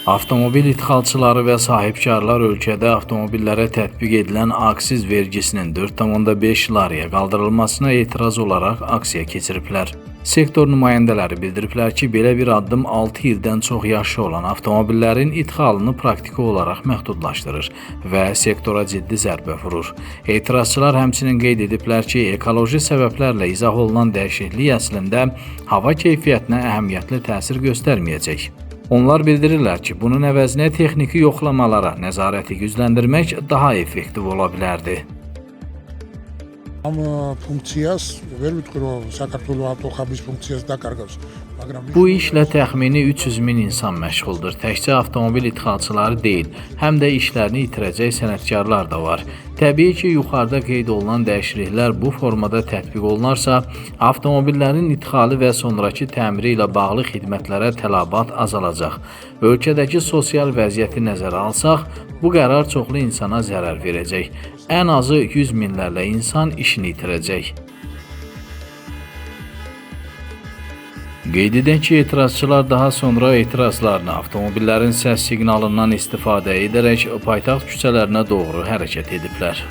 Avtomobil ixalçıları və sahibkarlar ölkədə avtomobillərə tətbiq edilən aksiz vergisinin 4,5 liraya qaldırılmasına etiraz olaraq aksiya keçiriblər. Sektor nümayəndələri bildiriblər ki, belə bir addım 6 ildən çox yaşı olan avtomobillərin idxalını praktiki olaraq məhdudlaşdırır və sektora ciddi zərbə vurur. Etirazçılar həmçinin qeyd ediblər ki, ekoloji səbəblərlə izah olunan dəyişiklik əslində hava keyfiyyətinə əhəmiyyətli təsir göstərməyəcək. Onlar bildirirlər ki, bunun əvəzinə texniki yoxlamalara nəzarəti gücləndirmək daha effektiv ola bilərdi. Am funcțias, ვერ ვიტყვი რომ საქართველოს ავტოხაბის ფუნქციას დაკარგავს, მაგრამ Bu işlə təxmini 300 min insan məşğuldur. Təkcə avtomobil ixalçıları deyil, həm də işlərini itirəcək sənətkarlar da var. Təbii ki, yuxarıda qeyd olunan dəyişikliklər bu formada tətbiq olunarsa, avtomobillərin idxalı və sonrakı təmiri ilə bağlı xidmətlərə tələbat azalacaq. Ölkədəki sosial vəziyyəti nəzərə alsaq, bu qərar çoxlu insana zərər verəcək. Ən azı 100 minlərlə insan işini itirəcək. Qeyd edək ki, etirazçılar daha sonra etirazlarını avtomobillərin səs siqnalından istifadə edərək paytaxt küçələrinə doğru hərəkət ediblər.